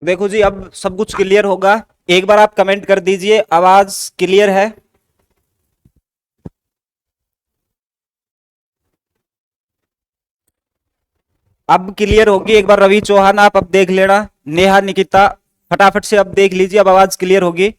देखो जी, अब सब कुछ क्लियर होगा। एक बार आप कमेंट कर दीजिए, आवाज क्लियर है? अब क्लियर होगी। एक बार रवि चौहान आप अब देख लेना। नेहा, निकिता, फटाफट से अब देख लीजिए, अब आवाज क्लियर होगी।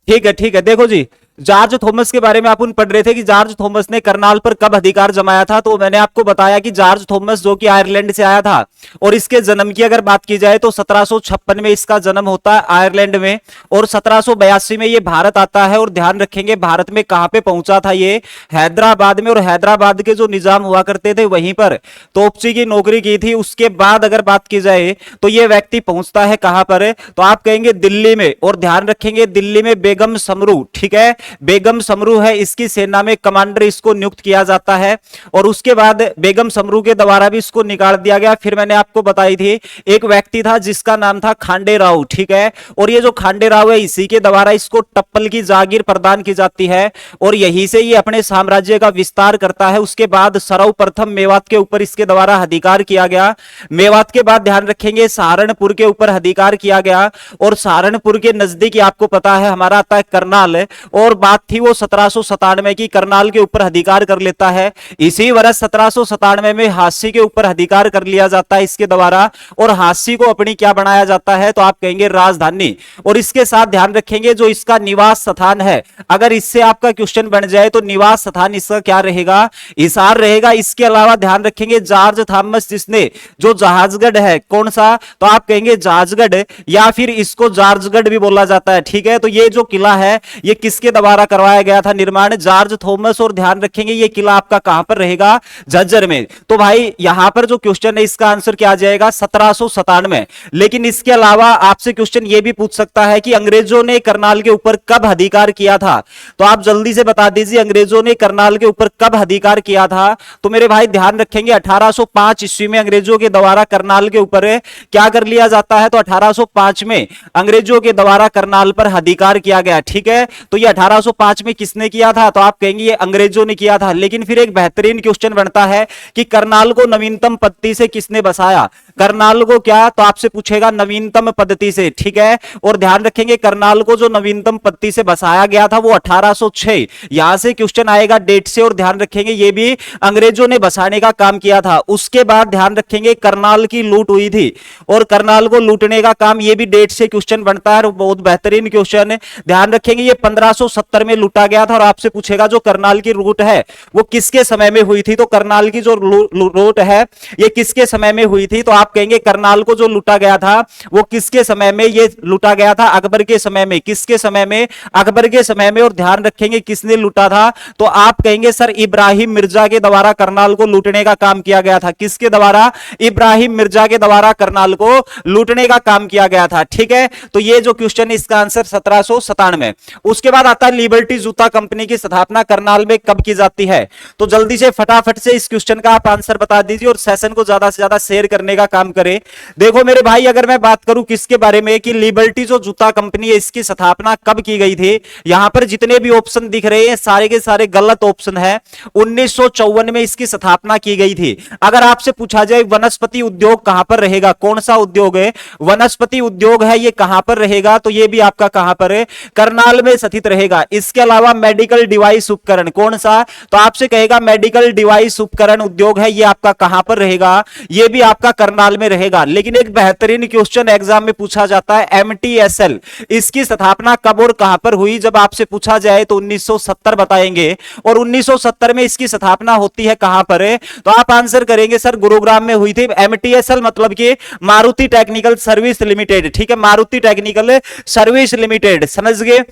ठीक है, ठीक है। देखो जी, जॉर्ज थॉमस के बारे में अपन पढ़ रहे थे कि जॉर्ज थॉमस ने करनाल पर कब अधिकार जमाया था। तो मैंने आपको बताया कि जॉर्ज थॉमस जो कि आयरलैंड से आया था, और इसके जन्म की अगर बात की जाए तो 1756 में इसका जन्म होता है आयरलैंड में, और 1782 में ये भारत आता है। और ध्यान रखेंगे भारत में कहां पे पहुंचा था ये, हैदराबाद में। और हैदराबाद के जो निजाम हुआ करते थे वहीं पर तोपची की नौकरी की थी। उसके बाद अगर बात की जाए तो ये व्यक्ति पहुंचता है कहां पर, तो आप कहेंगे दिल्ली में। और ध्यान रखेंगे दिल्ली में बेगम समरू, ठीक है, बेगम समरू है इसकी सेना में कमांडर, इसको नियुक्त किया जाता है। और उसके बाद बेगम समरू के द्वारा भी इसको निकाल दिया गया। फिर मैंने आपको बताई थी एक व्यक्ति था जिसका नाम था खांडे राव, ठीक है। और ये जो खांडे राव है इसी के द्वारा इसको टप्पल की जागीर प्रदान की जाती है, और यहीं से ये अपने साम्राज्य का विस्तार करता है। उसके बाद सर्वप्रथम मेवात के ऊपर इसके द्वारा अधिकार किया गया। मेवात के बाद ध्यान रखेंगे सहारनपुर के ऊपर अधिकार किया गया, और सहारनपुर के नजदीक आपको पता है हमारा आता है करनाल। और बात थी वो 1797 की, करनाल के ऊपर अधिकार कर लेता है। इसी वर्ष 1797 में हांसी के ऊपर अधिकार कर लिया जाता है इसके द्वारा, और हांसी को अपनी क्या बनाया जाता है, तो आप कहेंगे राजधानी। और इसके साथ ध्यान रखेंगे जो इसका निवास स्थान है, अगर इससे आपका क्वेश्चन बन जाए तो निवास स्थान इसका क्या रहेगा, हिसार रहेगा। इसके अलावा ध्यान रखेंगे जॉर्ज थॉमस जिसने जो जहाजगढ़ है, कौन सा, तो आप कहेंगे जहाजगढ़, या फिर इसको जॉर्जगढ़ भी बोला जाता है, ठीक है। तो ये जो किला है ये किसके द्वारा करवाया गया था निर्माण, जॉर्ज थॉमस। और ध्यान रखेंगे ये किला आपका कहां पर रहेगा, झज्जर में। तो भाई यहां पर जो क्वेश्चन है इसका आंसर क्या आ जाएगा, 1797। लेकिन इसके अलावा आपसे क्वेश्चन ये भी पूछ सकता है कि अंग्रेजों ने करनाल के ऊपर कब अधिकार किया था। तो आप जल्दी से बता दीजिए अंग्रेजों ने करनाल के ऊपर कब अधिकार किया था। तो मेरे भाई ध्यान रखेंगे 1805 ईस्वी में अंग्रेजों के द्वारा करनाल के ऊपर क्या कर लिया जाता है, तो 1805 में अंग्रेजों के द्वारा करनाल पर अधिकार किया गया, ठीक है। तो ये 1805 में किसने किया था, तो आप कहेंगे ये अंग्रेजों ने किया था। लेकिन फिर एक बेहतरीन क्वेश्चन बनता है कि करनाल को नवीनतम पद्धति से किसने बसाया, करनाल को क्या, तो आपसे पूछेगा नवीनतम पद्धति से, ठीक है। और ध्यान रखेंगे करनाल को जो नवीनतम पद्धति से बसाया गया था वो 1806, यहां से क्वेश्चन आएगा डेट से। और ध्यान रखेंगे ये भी अंग्रेजों ने बसाने का काम किया था। उसके बाद ध्यान रखेंगे करनाल की लूट हुई थी, और करनाल को लूटने का काम ये भी डेट से क्वेश्चन बनता है, बहुत बेहतरीन क्वेश्चन है। ध्यान रखेंगे ये 1570 में लूटा गया था। और आपसे पूछेगा जो करनाल की लूट है वो किसके समय में हुई थी, तो करनाल की जो लूट है ये किसके समय में हुई थी, तो आप कहेंगे करनाल को जो लूटा गया था वो किसके समय में, ये लूटा गया था अकबर के समय में। किसके समय में, अकबर के समय में। और ध्यान रखेंगे किसने लूटा था, तो आप कहेंगे सर इब्राहिम मिर्जा के द्वारा करनाल को लूटने का काम किया गया था। किसके द्वारा, इब्राहिम मिर्जा के द्वारा करनाल को लूटने का काम किया गया था, ठीक है। तो ये जो क्वेश्चन है इसका आंसर 1797। उसके बाद आता है लिबर्टी जूता कंपनी की स्थापना करनाल में कब की जाती है। तो जल्दी से फटाफट से इस क्वेश्चन का आप आंसर बता दीजिए, और सेशन को ज्यादा से ज्यादा शेयर करने का काम करें। देखो मेरे भाई, अगर मैं बात करूं किसके बारे में कि लिबर्टी जो जूता कंपनी है इसकी स्थापना कब की गई थी, यहां पर जितने भी ऑप्शन दिख रहे हैं सारे के सारे गलत ऑप्शन है। 1954 में इसकी स्थापना की गई थी। अगर आपसे पूछा जाए वनस्पति उद्योग कहां पर रहेगा, कौन सा उद्योग है, वनस्पति उद्योग है, ये कहां पर रहेगा, तो ये भी आपका कहां पर है, करनाल में स्थित रहेगा। इसके अलावा मेडिकल डिवाइस उपकरण कौन सा, तो आपसे कहेगा मेडिकल डिवाइस उपकरण उद्योग है, ये आपका कहां पर रहेगा, ये भी आपका करनाल में रहेगा। लेकिन एक बेहतरीन क्वेश्चन एग्जाम में पूछा जाता है एमटीएसएल, इसकी स्थापना कब और कहां पर हुई, जब आपसे पूछा जाए तो 1970 बताएंगे। और 1970 में इसकी स्थापना होती है कहां पर है, तो आप आंसर करेंगे सर गुरुग्राम में हुई थी। एमटीएसएल मतलब कि मारुति टेक्निकल सर्विस लिमिटेड, ठीक है, मारुति टेक्निकल सर्विस लिमिटेड, समझ गए।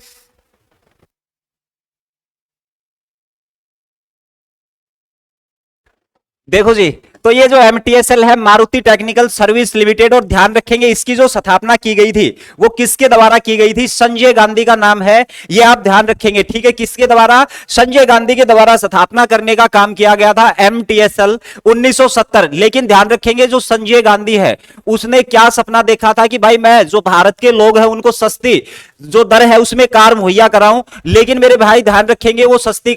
देखो जी, तो ये जो एमटीएसएल है मारुति टेक्निकल सर्विस लिमिटेड, और ध्यान रखेंगे इसकी जो स्थापना की गई थी वो किसके द्वारा की गई थी, संजय गांधी का नाम है, ये आप ध्यान रखेंगे, ठीक है। किसके द्वारा, संजय गांधी के द्वारा स्थापना करने का काम किया गया था एमटीएसएल 1970। लेकिन ध्यान रखेंगे जो संजय गांधी है उसने क्या सपना देखा था कि भाई मैं जो भारत के लोग हैं उनको सस्ती जो दर है उसमें कार मुहैया कराऊं, लेकिन मेरे भाई ध्यान रखेंगे वो सस्ती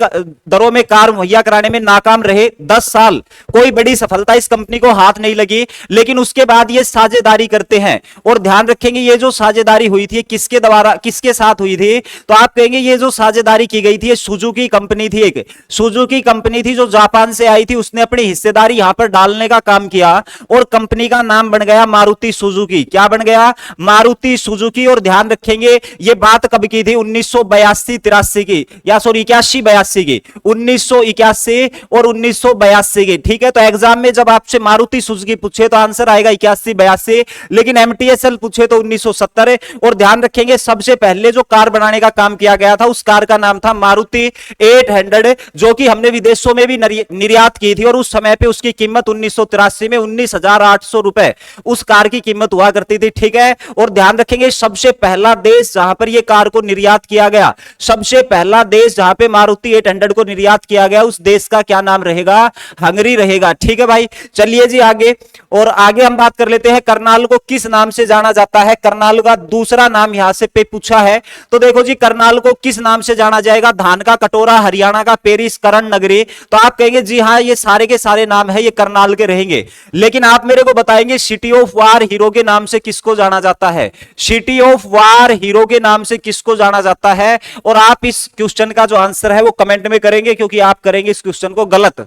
दरों में कार मुहैया कराने में नाकाम रहे। 10 साल कोई बड़ी सफलता इस कंपनी को हाथ नहीं लगी, लेकिन उसके बाद ये साझेदारी करते हैं। और ध्यान रखेंगे ये जो साझेदारी हुई थी किसके द्वारा, किसके साथ हुई थी, तो आप कहेंगे ये जो साझेदारी की गई थी ये सुजुकी कंपनी थी। एक सुजुकी कंपनी थी जो जापान से आई थी, उसने अपनी हिस्सेदारी यहां पर डालने का काम किया और कंपनी का नाम बन गया मारुति सुजुकी। क्या बन गया? मारुति सुजुकी। और ध्यान रखेंगे ये बात कब की थी? 1982-83 की, या सॉरी 81-82 की, 1981 और 1982 की। ठीक है, तो एग्जाम में जब आपसे मारुति सुजुकी पूछे तो आंसर आएगा 81-82, लेकिन एमटीएसएल पूछे तो 1970। और ध्यान रखेंगे सबसे पहले जो कार बनाने का काम किया गया था उस कार का नाम था मारुति 800, जो कि हमने विदेशों में भी निर्यात की थी और उस समय पे उसकी कीमत 1983 में 19,800 रुपए उस कार की कीमत हुआ करती थी। ठीक है, और ध्यान रखेंगे सबसे पहला देश जहां पर यह कार को निर्यात किया गया, सबसे पहला देश जहां पे मारुति 800 को निर्यात किया गया, उस देश का क्या नाम रहेगा? हंगरी रहेगा। ठीक है भाई, चलिए जी आगे। और आगे हम बात कर लेते हैं करनाल को किस नाम से जाना जाता है। करनाल का दूसरा नाम यहां से पे पूछा है, तो देखो जी करनाल को किस नाम से जाना जाएगा? धान का कटोरा, हरियाणा का पेरिस, करण नगरी। तो आप कहेंगे जी हां ये सारे के सारे नाम है ये करनाल के रहेंगे, लेकिन आप मेरे को बताएंगे सिटी ऑफ वार हीरो के नाम से किसको जाना जाता है? सिटी ऑफ वार हीरो के नाम से किसको जाना जाता है? और आप इस क्वेश्चन का जो आंसर है वो कमेंट में करेंगे, क्योंकि आप करेंगे इस क्वेश्चन को गलत।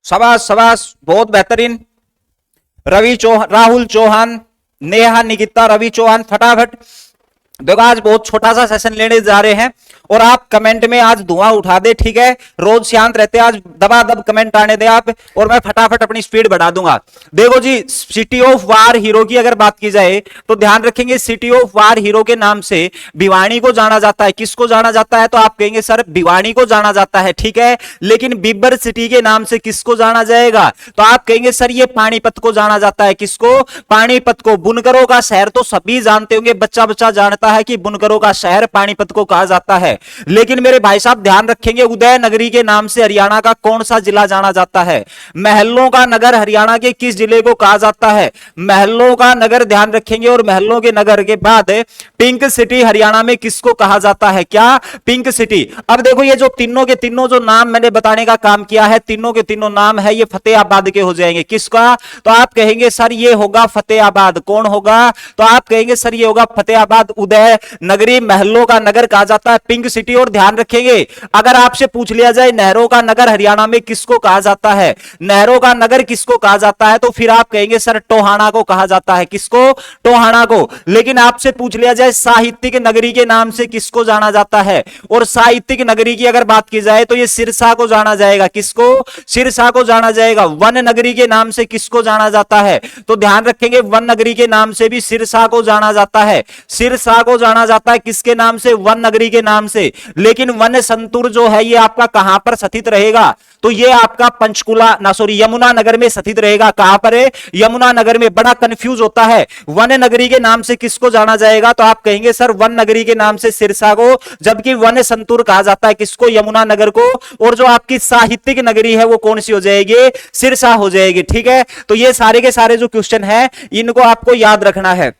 शाबाश शाबाश, बहुत बेहतरीन। रवि चौहान, राहुल चौहान, नेहा निकिता, रवि चौहान, फटाफट देखो आज बहुत छोटा सा सेशन लेने जा रहे हैं और आप कमेंट में आज धुआं उठा दे। ठीक है, रोज शांत रहते हैं, आज दबादब कमेंट आने दे आप और मैं फटाफट अपनी स्पीड बढ़ा दूंगा। देखो जी सिटी ऑफ वार हीरो की अगर बात की जाए तो ध्यान रखेंगे सिटी ऑफ वार हीरो के नाम से भिवानी को जाना जाता है। किसको जाना जाता है? तो आप कहेंगे सर भिवानी को जाना जाता है। ठीक है, लेकिन बिब्बर सिटी के नाम से किसको जाना जाएगा? तो आप कहेंगे सर ये पानीपत को जाना जाता है। किसको? पानीपत को। बुनकरों का शहर तो सभी जानते होंगे, बच्चा बच्चा जानता है कि बुनकरों का शहर पानीपत को कहा जाता है, लेकिन मेरे भाई साहब ध्यान रखेंगे उदय नगरी के नाम से हरियाणा का कौन सा जिला जाना जाता है? महलों का नगर हरियाणा के किस जिले को कहा जाता है? महलों का नगर। ध्यान रखेंगे, और महलों के नगर के बाद पिंक सिटी हरियाणा में किसको कहा जाता है? क्या? Pink city. अब देखो ये जो तीनों के तीनों जो नाम मैंने बताने का काम किया है, तीनों के तीनों नाम है ये फतेहाबाद के हो जाएंगे। किसका? तो आप कहेंगे सर ये होगा फतेहाबाद। कौन होगा? तो आप कहेंगे सर ये होगा फतेहाबाद। उदय नगरी महलों का नगर कहा जाता है पिंक सिटी। और ध्यान रखेंगे अगर आपसे पूछ लिया जाए नहरों का नगर हरियाणा में किसको कहा जाता है, नहरों का नगर किसको कहा जाता है, तो फिर आप कहेंगे सर टोहाना को कहा जाता है। किसको? टोहाना को। लेकिन आपसे पूछ लिया जाए साहित्यिक नगरी के नाम से किसको जाना जाता है, और साहित्यिक नगरी की अगर बात की जाए तो ये सिरसा को जाना जाएगा। किसको? सिरसा को जाना जाएगा। वन नगरी के नाम से किसको जाना जाता है? तो ध्यान रखेंगे वन नगरी के नाम से भी सिरसा को जाना जाता है। सिरसा को जाना जाता है किसके नाम से? वन नगरी के नाम से। लेकिन वन संतुर जो है ये आपका कहां पर स्थित रहेगा? तो ये आपका पंचकुला ना सॉरी यमुना नगर में स्थित रहेगा। कहां पर है? यमुना नगर में। बड़ा कंफ्यूज होता है वन नगरी के नाम से किसको जाना जाएगा, तो आप कहेंगे सर वन नगरी के नाम से सिरसा को, जबकि वन संतुर कहा जाता है किसको? यमुना नगर को। और जो आपकी साहित्यिक नगरी है वो कौन सी हो जाएगी? सिरसा हो जाएगी। ठीक है, तो ये सारे के सारे जो क्वेश्चन है इनको आपको याद रखना है।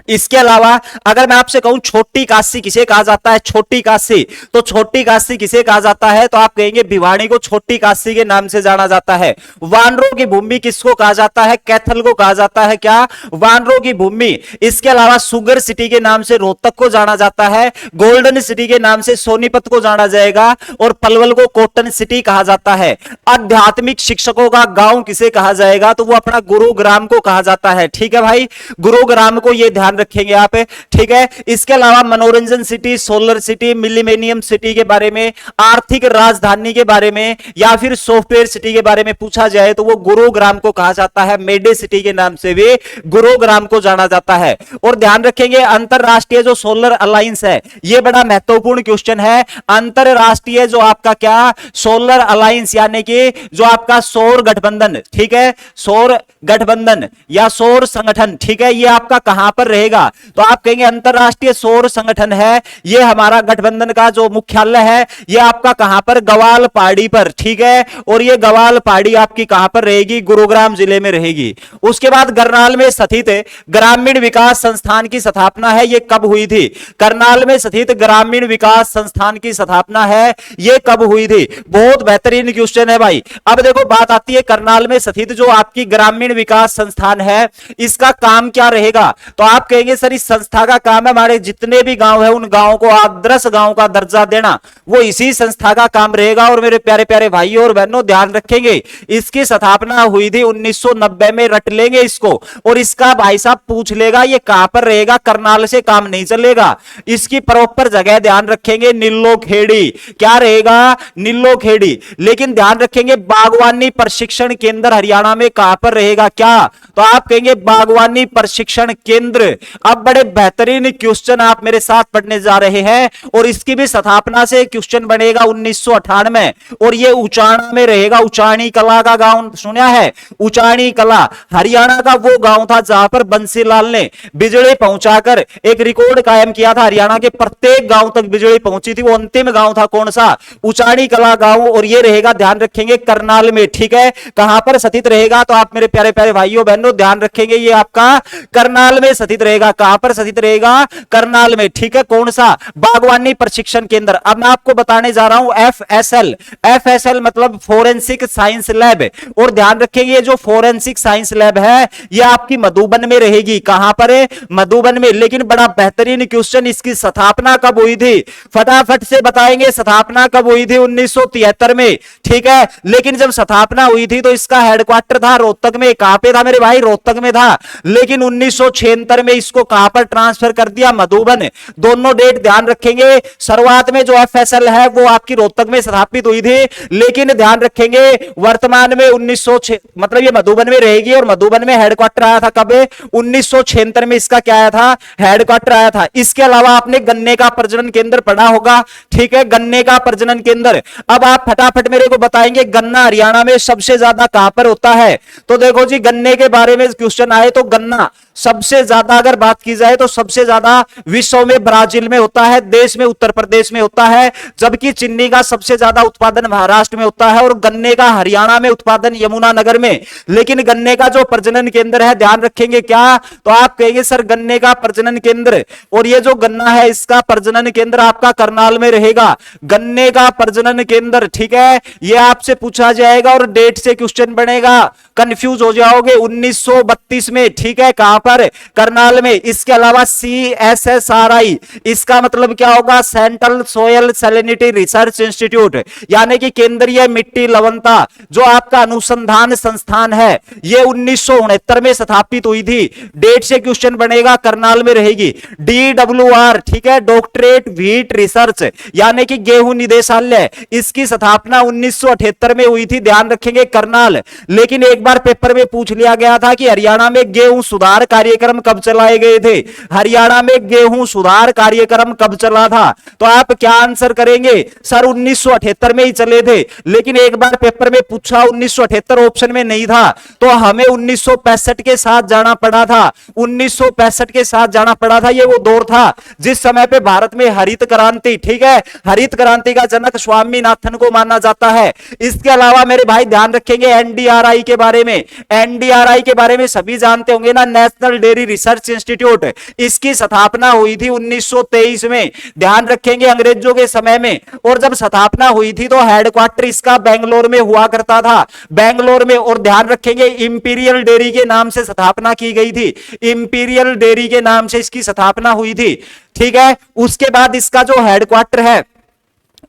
इसके अलावा अगर मैं आपसे कहूं छोटी काशी किसे कहा जाता है? छोटी काशी। तो छोटी काशी किसे कहा जाता है? तो आप कहेंगे भिवानी को छोटी काशी के नाम से जाना जाता है। वानरों की भूमि किसको कहा जाता है? कैथल को कहा जाता है। क्या? वानरों की भूमि। इसके अलावा सुगर सिटी के नाम से रोहतक को जाना जाता है। गोल्डन सिटी के नाम से सोनीपत को जाना जाएगा, और पलवल को कॉटन सिटी कहा जाता है। आध्यात्मिक शिक्षकों का गांव किसे कहा जाएगा? तो वो अपना गुरुग्राम को कहा जाता है। ठीक है भाई, गुरुग्राम को ये ध्यान रखेंगे आप। ठीक है, इसके अलावा मनोरंजन city, solar city, millennium city के बारे में, आर्थिक राजधानी के बारे में, या फिर सॉफ्टवेयर सिटी के बारे में पूछा जाए तो वो गुरुग्राम को कहा जाता है। मेडे सिटी के नाम से भी गुरुग्राम को जाना जाता है। और ध्यान रखेंगे अंतरराष्ट्रीय जो सोलर अलायंस है ये बड़ा महत्वपूर्ण क्वेश्चन है। अंतरराष्ट्रीय जो आपका क्या सोलर अलायंस यानी कि जो आपका सौर गठबंधन, ठीक है, सौर गठबंधन या सौर संगठन, ठीक है, ये आपका कहां पर रहेगा? तो आप कहेंगे अंतरराष्ट्रीय सौर संगठन है, ये हमारा गठबंधन का जो मुख्यालय है ये आपका कहां पर, गवाल पहाड़ी पर, ठीक है। और ये गवाल पहाड़ी आपकी कहां पर रहेगी? गुरुग्राम जिले में रहेगी। उसके बाद करनाल में स्थित ग्रामीण विकास संस्थान की स्थापना है, ये कब हुई थी? करनाल में स्थित ग्रामीण विकास संस्थान की स्थापना है, ये कब हुई थी? बहुत बेहतरीन क्वेश्चन है भाई। अब देखो बात आती है करनाल में स्थित जो आपकी ग्रामीण विकास संस्थान है, इसका काम क्या रहेगा? तो आप कहेंगे सर इस संस्था का काम है हमारे जितने भी गांव है उन गांवों को आदर्श गांव का दर्जा देना, वो इसी संस्था का काम रहेगा। और मेरे प्यारे प्यारे भाइयों और बहनों ध्यान रखेंगे, इसकी स्थापना हुई थी 1990 में, रट लेंगे इसको। और इसका भाई साहब पूछ लेगा ये कहां पर रहेगा, करनाल से काम नहीं चलेगा। इसकी प्रॉपर जगह ध्यान रखेंगे, नीलो खेड़ी। क्या रहेगा? नीलो खेड़ी। लेकिन ध्यान रखेंगे बागवानी प्रशिक्षण केंद्र हरियाणा में कहां पर रहेगा? क्या? तो आप कहेंगे बागवानी प्रशिक्षण केंद्र। अब बड़े बेहतरीन क्वेश्चन आप मेरे साथ पढ़ने जा रहे हैं, और इसकी भी स्थापना से क्वेश्चन बनेगा 1998, और ये उचाणा में रहेगा। उचाणी कला का गांव सुना है? उचाणी कला हरियाणा का वो गांव था जहां पर बंसीलाल ने बिजली पहुंचाकर एक रिकॉर्ड कायम किया था। हरियाणा के प्रत्येक गांव तक बिजली पहुंची थी, वो अंतिम गांव था कौन सा? उचाणी कला गांव। और ये रहेगा ध्यान रखेंगे करनाल में, ठीक है। कहां पर स्थित रहेगा? तो आप मेरे प्यारे प्यारे भाइयों बहनों ध्यान रखेंगे ये आपका करनाल में स्थित रहेगा। कहां पर स्थित रहेगा? करनाल में, ठीक है। कौन सा? बागवानी प्रशिक्षण केंद्र। अब मैं आपको बताने जा रहा हूं FSL। FSL मतलब फोरेंसिक साइंस लैब। और ध्यान रखेंगे ये जो फोरेंसिक साइंस लैब है ये आपकी मधुबन में रहेगी। कहां पर है? मधुबन में। लेकिन बड़ा बेहतरीन क्वेश्चन, इसकी स्थापना कब हुई थी? फटाफट से बताएंगे स्थापना कब हुई थी? 1973 में, ठीक है। लेकिन जब स्थापना हुई थी तो इसका हेडक्वार्टर था रोहतक में। कहां पे था मेरे भाई? रोहतक में था। लेकिन 1976 में इसको कहां पर ट्रांसफर कर दिया? मधुबन। दोनों डेट ध्यान रखेंगे। शुरुआत में जो FSL है वो आपकी रोहतक में स्थापित हुई थी, लेकिन ध्यान रखेंगे वर्तमान में 1906 मतलब ये मधुबन में रहेगी। और मधुबन में हेडक्वार्टर आया था कब? 1976 में इसका क्या आया था? हेडक्वार्टर आया था। इसके अलावा आपने गन्ने का प्रजनन केंद्र पढ़ा होगा, ठीक है। गन्ने का प्रजनन केंद्र। अब आप फटाफट मेरे को बताएंगे गन्ना हरियाणा में सबसे ज्यादा कहां पर होता है? तो देखो जी गन्ने के बारे में क्वेश्चन आए तो गन्ना सबसे ज्यादा अगर बात की जाए तो सबसे ज्यादा विश्व में ब्राजील में होता है, देश में उत्तर प्रदेश में होता है। जबकि चीनी का सबसे ज्यादा उत्पादन महाराष्ट्र में होता है, और गन्ने का हरियाणा में उत्पादन यमुनानगर में। लेकिन गन्ने का जो प्रजनन केंद्र है ध्यान रखेंगे क्या? तो आप कहेंगे सर गन्ने का प्रजनन केंद्र, और ये जो गन्ना है इसका प्रजनन केंद्र आपका करनाल में रहेगा। गन्ने का प्रजनन केंद्र, ठीक है। ये आपसे पूछा जाएगा और डेट से क्वेश्चन बनेगा, कंफ्यूज हो जाओगे। 1932 में, ठीक है। कहां पर? करनाल में। इसके अलावा CSSRI, इसका मतलब क्या होगा? Central soil salinity research institute, यानी कि केंद्रीय मिट्टी लवणता जो आपका अनुसंधान संस्थान है, ये 1969 में स्थापित हुई थी। डेट से क्वेश्चन बनेगा, करनाल में रहेगी। DWR, ठीक है, डॉक्टरेट व्हीट रिसर्च, यानी कि गेहूं निदेशालय, इसकी स्थापना 1978 में हुई थी। ध्यान रखेंगे करनाल। लेकिन एक बार पेपर में पूछ लिया गया था कि हरियाणा में गेहूं सुधार कार्यक्रम कब चलाए गए थे? हरियाणा में गेहूं सुधार कार्यक्रम कब चला था? तो आप क्या आंसर करेंगे? सर 1978 में ही चले थे। लेकिन एक बार पेपर में पूछा 1978 ऑप्शन में नहीं था, तो हमें 1965 के साथ जाना पड़ा था। 1965 के साथ जाना पड़ा था। ये वो दौर था जिस समय पे भारत में हरित क्रांति, ठीक है, हरित क्रांति का जनक स्वामीनाथन को माना जाता है। इसके अलावा मेरे भाई ध्यान रखेंगे NDRI के बारे में। NDRI के बारे में सभी जानते होंगे ना, नेशनल डेयरी रिसर्च इंस्टीट्यूट। इसकी स्थापना हुई थी 1923 में। ध्यान रखेंगे अंग्रेजों के समय में। और जब स्थापना हुई थी तो हेडक्वार्टर इसका बेंगलोर में हुआ करता था, बेंगलोर में। और ध्यान रखेंगे इंपीरियल डेयरी के नाम से स्थापना की गई थी। इंपीरियल डेयरी के नाम से इसकी स्थापना हुई थी, ठीक है। उसके बाद इसका जो हेडक्वार्टर है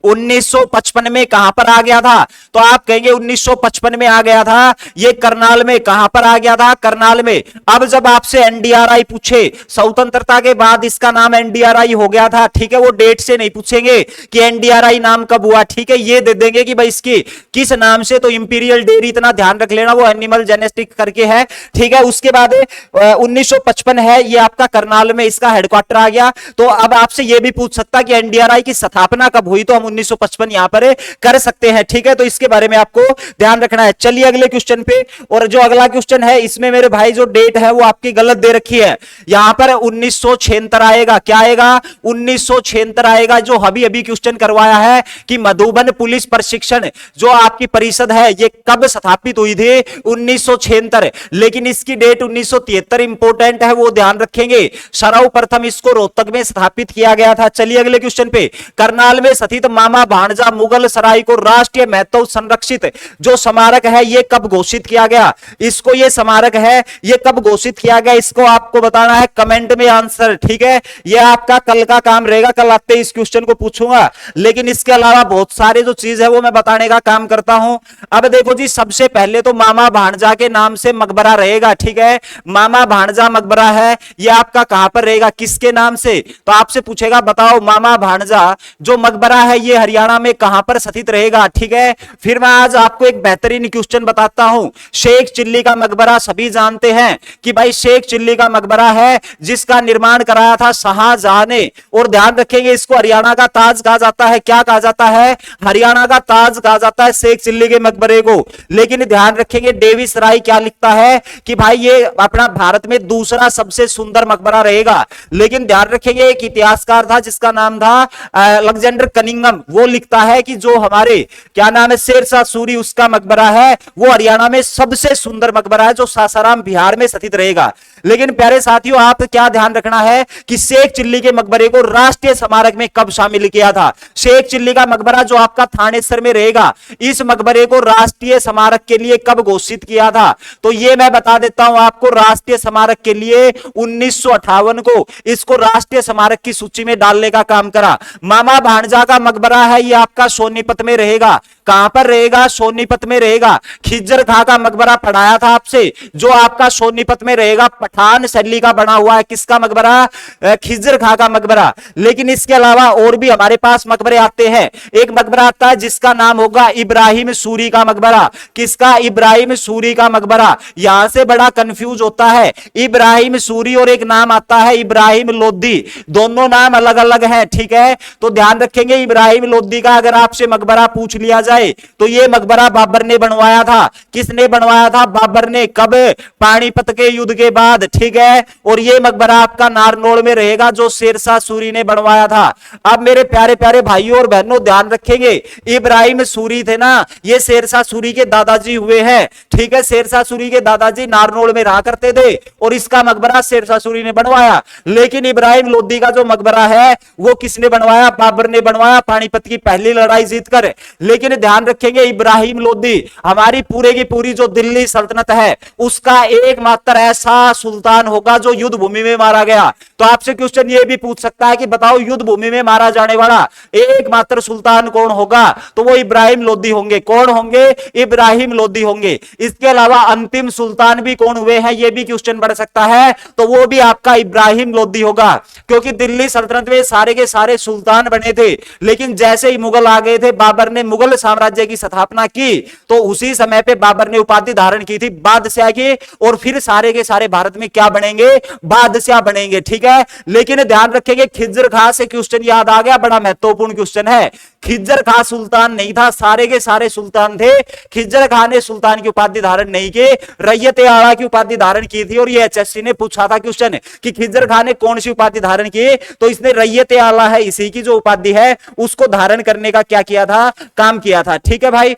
1955 में कहां पर आ गया था? तो आप कहेंगे 1955 में आ गया था ये करनाल में। कहां पर आ गया था? करनाल में। अब जब आपसे NDRI पूछे, स्वतंत्रता के बाद इसका नाम NDRI हो गया था, ठीक है। वो डेट से नहीं पूछेंगे कि NDRI नाम कब हुआ, ठीक है। ये दे देंगे कि भाई इसकी किस नाम से, तो इंपीरियल डेयरी, इतना ध्यान रख लेना, वो एनिमल जेनेटिक करके है, ठीक है। उसके बाद 1955 है, ये आपका करनाल में इसका हेडक्वार्टर आ गया। तो अब आपसे ये भी पूछ सकता कि NDRI की स्थापना कब हुई, तो हम 1955 यहां पर कर सकते हैं। ठीक है, तो इसके बारे में आपको ध्यान रखना है। चलिए अगले क्वेश्चन पे, और जो अगला क्वेश्चन है इसमें मेरे भाई जो डेट है वो आपकी गलत दे रखी है। यहां पर 1976 आएगा। क्या आएगा? 1976 आएगा। जो अभी अभी क्वेश्चन करवाया है कि मधुबन पुलिस प्रशिक्षण जो आपकी परिषद है ये कब स्थापित हुई थी? 1976। लेकिन इसकी डेट 1973 इंपोर्टेंट है, वो ध्यान रखेंगे। सर्वप्रथम इसको रोहतक में स्थापित किया गया था। चलिए अगले क्वेश्चन पे, करनाल में स्थित मामा भाणजा मुगल सराय को राष्ट्रीय महत्व संरक्षित जो स्मारक है ये कब घोषित किया गया? इसको ये स्मारक है ये कब घोषित किया गया, इसको आपको बताना है कमेंट में आंसर। ठीक है, ये आपका कल का काम रहेगा, कल आते इस क्वेश्चन को पूछूंगा। लेकिन इसके अलावा बहुत सारे जो चीज है वो मैं बताने का काम करता हूं। अब देखो जी, सबसे पहले तो मामा भाणजा के नाम से मकबरा रहेगा। ठीक है, मामा भाणजा मकबरा है, ये आपका कहां पर रहेगा, किसके नाम से? तो आपसे पूछेगा बताओ मामा भाणजा जो मकबरा है ये हरियाणा में कहां पर स्थित रहेगा। ठीक है, फिर मैं आज आपको एक बेहतरीन क्वेश्चन बताता हूं। शेख चिल्ली का मकबरा सभी जानते हैं कि भाई शेख चिल्ली का मकबरा है जिसका निर्माण कराया था शाहजहां ने, और ध्यान रखेंगे इसको हरियाणा का ताज कहा जाता है। क्या कहा जाता है? हरियाणा का ताज कहा जाता है शेख चिल्ली के मकबरे को। लेकिन ध्यान रखेंगे डेविस राय क्या लिखता है कि भाई ये अपना भारत में दूसरा सबसे सुंदर मकबरा रहेगा। लेकिन ध्यान रखेंगे एक इतिहासकार था जिसका नाम था अलेक्जेंडर कनिंघम, वो लिखता है कि जो हमारे क्या नाम है शेरशाह सूरी उसका मकबरा है वो हरियाणा में सबसे सुंदर मकबरा है जो सासाराम बिहार में स्थित रहेगा। लेकिन प्यारे साथियों आप क्या ध्यान रखना है कि शेख चिल्ली के मकबरे को राष्ट्रीय स्मारक में कब शामिल किया था? शेख चिल्ली का मकबरा जो आपका थानेसर में रहेगा, इस मकबरे को राष्ट्रीय स्मारक के लिए कब घोषित किया था? तो ये मैं बता देता हूं आपको, राष्ट्रीय स्मारक के लिए 1958 को इसको राष्ट्रीय स्मारक की सूची में डालने का काम करा। मामा भाणजा का मकबरा है ये आपका सोनीपत में रहेगा। कहां पर रहेगा? सोनीपत में रहेगा। खिज्जर खां का मकबरा पढ़ाया था आपसे, जो आपका सोनीपत में रहेगा, पठान शैली का बना हुआ है। किसका मकबरा? खिज्जर खां का मकबरा। लेकिन इसके अलावा और भी हमारे पास मकबरे आते हैं। एक मकबरा आता है जिसका नाम होगा इब्राहिम सूरी का मकबरा। किसका? इब्राहिम सूरी का मकबरा। यहां से बड़ा कंफ्यूज होता है, इब्राहिम सूरी और एक नाम आता है इब्राहिम लोधी, दोनों नाम अलग अलग हैं। ठीक है, तो ध्यान रखेंगे इब्राहिम लोधी का अगर आपसे मकबरा पूछ लिया जाए तो ये मकबरा बाबर ने बनवाया था। किसने बनवाया था? बाबर ने। कब? पानीपत के युद्ध के बाद। ठीक है, और ये मकबरा आपका नारनौल में रहेगा जो शेरशाह सूरी ने बनवाया था। अब मेरे प्यारे प्यारे भाइयों और बहनों ध्यान रखेंगे, इब्राहिम सूरी थे ना, ये शेरशाह सूरी के दादाजी हुए हैं। ठीक है, शेरशाह सूरी के दादाजी नारनौल में रहा करते थे और इसका मकबरा शेरशाह सूरी ने बनवाया। लेकिन इब्राहिम लोधी का जो मकबरा है वो किसने बनवाया? बाबर ने बनवाया, पानीपत की पहली लड़ाई जीतकर। लेकिन ध्यान रखेंगे इब्राहिम लोधी हमारी पूरे की पूरी जो दिल्ली सल्तनत है उसका एकमात्र ऐसा सुल्तान होगा जो युद्ध भूमि में मारा गया। तो आपसे क्वेश्चन ये भी पूछ सकता है कि बताओ युद्ध भूमि में मारा जाने वाला एकमात्र सुल्तान कौन होगा? तो वो इब्राहिम लोधी होंगे। कौन होंगे? इब्राहिम लोधी होंगे। इसके अलावा अंतिम सुल्तान भी कौन हुए हैं ये भी क्वेश्चन बढ़ सकता है, तो वो भी आपका इब्राहिम लोधी होगा। क्योंकि दिल्ली सल्तनत में सारे के सारे सुल्तान बने थे, लेकिन जैसे ही मुगल आ गए थे, बाबर ने मुगल साम्राज्य की स्थापना की, तो उसी समय पे बाबर ने उपाधि धारण की थी बादशाह की, और फिर सारे के सारे भारत में क्या बनेंगे? बादशाह बनेंगे। ठीक है, लेकिन ध्यान रखेंगे खिज्जर खां से क्वेश्चन याद आ गया, बड़ा महत्वपूर्ण क्वेश्चन है। खिज्जर खां सुल्तान नहीं था, सारे के सारे सुल्तान थे। खिज्जर खां ने सुल्तान की उपाधि धारण नहीं की, रैयत आला की उपाधि धारण की थी। और ये एचएससी ने पूछा था क्वेश्चन कि खिज्जर खां ने कौन सी उपाधि धारण की, तो इसने रैयत आला है इसी की जो उपाधि है उसको धारण करने का क्या किया था? काम किया था। ठीक है भाई,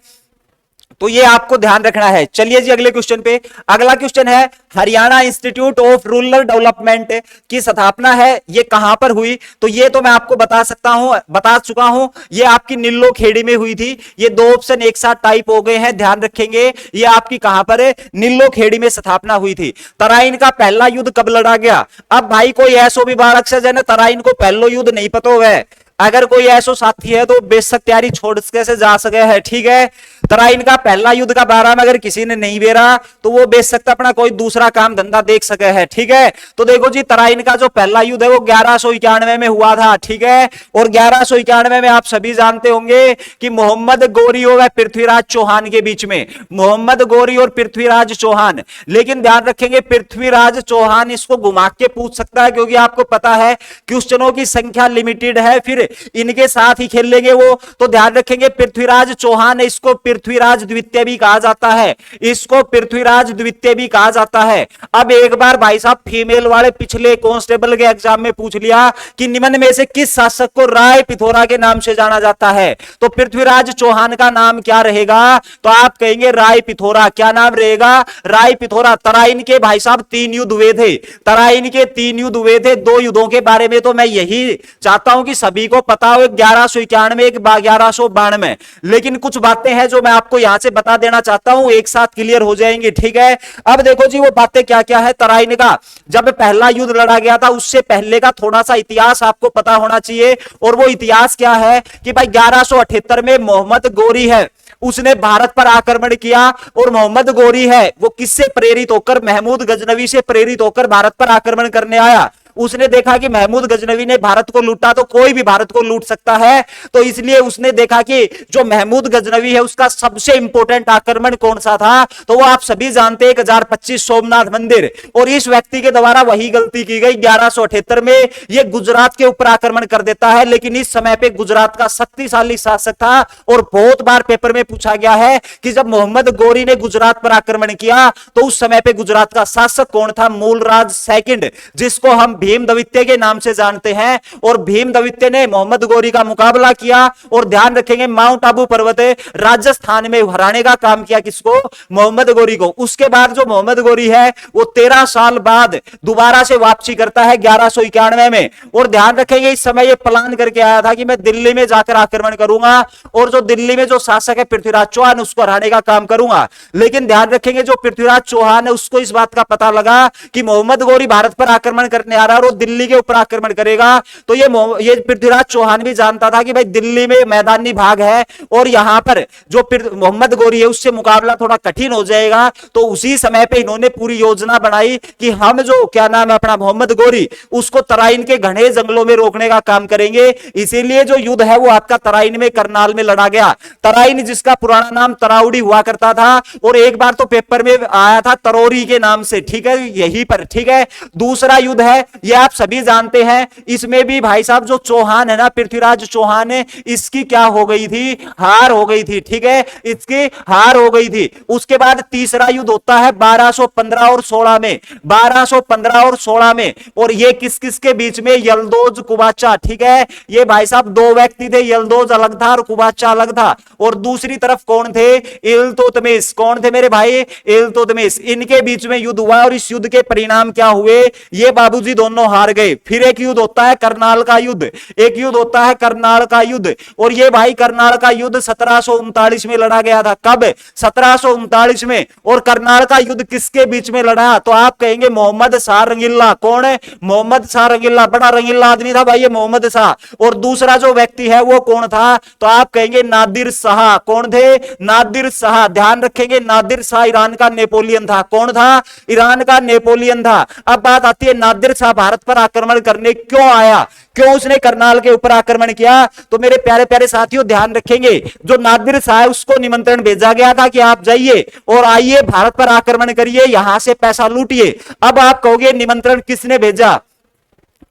तो ये आपको ध्यान रखना है। चलिए जी अगले क्वेश्चन पे। अगला क्वेश्चन है Haryana institute of rural development की स्थापना है ये कहां पर हुई? तो ये तो मैं आपको बता चुका हूं, ये आपकी नीलो खेड़ी में हुई थी। ये दो ऑप्शन एक साथ टाइप हो गए हैं, ध्यान रखेंगे। ये आपकी कहां पर है? नीलो खेड़ी में स्थापना हुई थी। तराइन का पहला युद्ध कब लड़ा गया? अब भाई कोई ऐसो भी बालक से जन तराइन को पहलो युद्ध नहीं पता है, अगर कोई ऐसा साथी है तो बेशक तैयारी छोड़ के जा सके है। ठीक है, तराइन का पहला युद्ध का बारे में अगर किसी ने नहीं बेरा तो वो बेशक अपना कोई दूसरा काम धंधा देख सके है। ठीक है, तो देखो जी तराइन का जो पहला युद्ध है वो 1191 में हुआ था। ठीक है, और 1191 में आप सभी जानते होंगे कि मोहम्मद गोरी और पृथ्वीराज चौहान के बीच में, मोहम्मद गोरी और पृथ्वीराज चौहान। लेकिन ध्यान रखेंगे पृथ्वीराज चौहान इसको घुमा के पूछ सकता है, क्योंकि आपको पता है क्वेश्चनों की संख्या लिमिटेड है, फिर फिर इनके साथ ही खेल लेंगे वो। तो ध्यान रखेंगे पृथ्वीराज चौहान, इसको पृथ्वीराज द्वितीय भी कहा जाता है, इसको पृथ्वीराज द्वितीय भी कहा जाता है। अब एक बार भाई साहब फीमेल वाले पिछले कांस्टेबल के एग्जाम में पूछ लिया कि निम्न में से किस शासक को राय पिथौरा के नाम से जाना जाता है, तो पृथ्वीराज चौहान का नाम क्या रहेगा, तो आप कहेंगे राय पिथौरा। क्या नाम रहेगा? राय पिथौरा। तराइन के भाई साहब 3 युद्ध हुए थे, तराइन के 3 युद्ध हुए थे। 2 युद्धों के बारे में तो मैं यही चाहता हूं कि सभी को पता हो, 1191 एक 1192, लेकिन कुछ बातें हैं जो मैं आपको यहां से बता देना चाहता हूं, एक साथ क्लियर हो जाएंगे, ठीक है। अब देखो जी वो बातें क्या क्या है। तराइन का जब पहला युद्ध लड़ा गया था उससे पहले का थोड़ा सा इतिहास आपको पता होना चाहिए, और वो इतिहास क्या है कि भाई 1178 में मोहम्मद गोरी है, उसने भारत पर आक्रमण किया, और मोहम्मद गोरी है वो किससे प्रेरित होकर, महमूद गजनवी से प्रेरित होकर भारत पर आक्रमण करने आया। उसने देखा कि महमूद गजनवी ने भारत को लूटा तो कोई भी भारत को लूट सकता है, तो इसलिए उसने देखा कि जो महमूद गजनवी है उसका सबसे इंपॉर्टेंट आक्रमण कौन सा था, तो वो आप सभी जानते हैं 1025 सोमनाथ मंदिर। और इस व्यक्ति के द्वारा वही गलती की गई 1178 में, ये गुजरात के ऊपर आक्रमण कर देता है। लेकिन इस समय पे गुजरात का शक्तिशाली शासक था, और बहुत बार पेपर में पूछा गया है कि जब मोहम्मद गोरी ने गुजरात पर आक्रमण किया तो उस समय पे गुजरात का शासक कौन था? मूलराज सेकंड, जिसको हम भीम द्वितीय के नाम से जानते हैं। और भीम द्वितीय ने मोहम्मद गोरी का मुकाबला किया, और ध्यान रखेंगे माउंट आबू पर्वत राजस्थान में हराने का काम किया, किसको? मोहम्मद गोरी को। उसके बाद जो मोहम्मद गोरी है वो 13 साल बाद दोबारा से वापसी करता है 1191 में। और ध्यान रखेंगे इस समय ये प्लान करके आया था कि मैं दिल्ली में जाकर आक्रमण करूंगा, और जो दिल्ली में जो शासक है पृथ्वीराज चौहान उसको हराने का काम करूंगा। लेकिन ध्यान रखेंगे जो पृथ्वीराज चौहान है उसको इस बात का पता लगा कि मोहम्मद गोरी भारत पर आक्रमण करने आ रहा है और वो दिल्ली के ऊपर आक्रमण करेगा, तो ये पृथ्वीराज चौहान भी जानता था कि भाई दिल्ली में मैदानी भाग है, और यहां पर जो मोहम्मद गोरी है उससे मुकाबला थोड़ा कठिन हो जाएगा। तो उसी समय पे इन्होंने पूरी योजना बनाई कि हम जो क्या नाम है अपना मोहम्मद गोरी उसको तराइन के घने जंगलों में रोकने का काम करेंगे। इसीलिए जो युद्ध है वो आपका तराइन में करनाल में लड़ा गया। तराइन जिसका पुराना नाम तराउड़ी हुआ करता था, और एक बार तो पेपर में आया था तरोरी के नाम से, ठीक है, यहीं पर, ठीक है। दूसरा युद्ध है ये आप सभी जानते हैं, इसमें भी भाई साहब जो चौहान है ना पृथ्वीराज चौहान है, इसकी क्या हो गई थी? हार हो गई थी, ठीक है, इसकी हार हो गई थी। उसके बाद तीसरा युद्ध होता है 1215 और 16 में, 1215 और 16 में, और ये किस किस के बीच में? यल्दोज कुबाचा, ठीक है। ये भाई साहब 2 व्यक्ति थे, यल्दोज अलग था और कुबाचा अलग था। और दूसरी तरफ कौन थे? इल्तुतमिश। कौन थे मेरे भाई? इल्तुतमिश। इनके बीच में युद्ध हुआ, और इस युद्ध के परिणाम क्या हुए? ये बाबूजी दोनों हार गए। फिर एक युद्ध होता है करनाल का युद्ध, एक युद्ध होता है करनाल का युद्ध, और ये भाई करनाल का युद्ध 1739 में लड़ा गया था। कब? 1739 में। और करनाल का युद्ध किसके बीच में लड़ा? तो आप कहेंगे मोहम्मद शाह रंगीला। कौन है? मोहम्मद शाह रंगीला, बड़ा रंगीला आदमी था भाई ये मोहम्मद शाह। और दूसरा जो व्यक्ति है वो कौन था? तो आप कहेंगे नादिर शाह। कौन थे? नादिर शाह। ध्यान रखेंगे नादिर शाह ईरान का नेपोलियन था। कौन था? ईरान का नेपोलियन था। अब बात आती है नादिर शाह भारत पर आक्रमण करने क्यों आया, क्यों उसने करनाल के ऊपर आक्रमण किया? तो मेरे प्यारे प्यारे साथियों ध्यान रखेंगे जो नादिर शाह है उसको निमंत्रण भेजा गया था कि आप जाइए और आइए भारत पर आक्रमण करिए, यहां से पैसा लूटिए। अब आप कहोगे निमंत्रण किसने भेजा?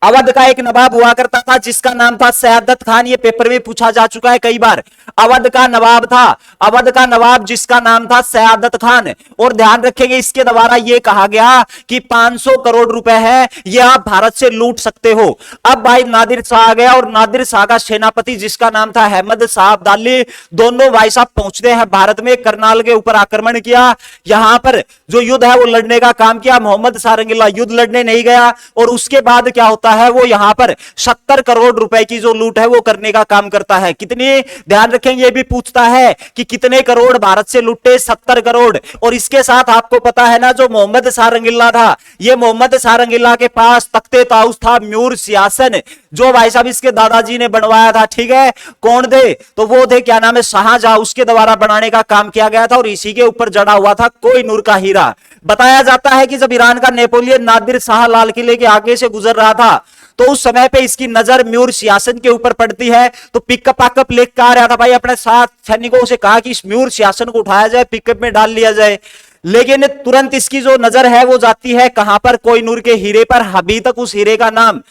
अवध का एक नवाब हुआ करता था जिसका नाम था सयादत खान, ये पेपर में पूछा जा चुका है कई बार। अवध का नवाब था, अवध का नवाब जिसका नाम था सयादत खान। और ध्यान रखेंगे इसके द्वारा ये कहा गया कि 500 करोड़ रुपए है ये आप भारत से लूट सकते हो। अब भाई नादिर शाह आ गया, और नादिर शाह का सेनापति जिसका नाम था अहमद शाह अब्दाली, दोनों भाई साहब पहुंचते हैं भारत में, करनाल के ऊपर आक्रमण किया। यहां पर जो युद्ध है वो लड़ने का काम किया। मोहम्मद शाह रंगीला युद्ध लड़ने नहीं गया, और उसके बाद क्या होता है वो यहां पर 70 करोड़ रुपए की जो लूट है वो करने का काम करता है। कितनी? ध्यान रखेंगे ये भी पूछता है कि कितने करोड़ भारत से लूटे? 70 करोड़। और इसके साथ आपको पता है ना जो मोहम्मद शाह रंगीला था, ये मोहम्मद शाह रंगीला के पास तख्ते ताउस था, म्यूर सियासन, जो भाई साहब इसके दादाजी ने बनवाया था, ठीक है। कौन थे? तो वो थे क्या नाम है शाहजहां, उसके द्वारा बनाने का काम किया गया था, और इसी के ऊपर जड़ा हुआ था कोई नूर का हीरा। बताया जाता है कि जब ईरान का नेपोलियन नादिर शाह लाल किले के आगे से गुजर रहा था तो उस समय पे इसकी नजर म्यूर सियासन के ऊपर पड़ती है, तो पिकअप पाकअप लेकर आ रहा था भाई, अपने साथ सैनिकों से कहा कि इस म्यूर सियासन को उठाया जाए, पिकअप में डाल लिया जाए। लेकिन तुरंत इसकी जो नजर है वो जाती है कहां पर? कोई नूर के हीरे पर। अभी तक उस हीरे का नाम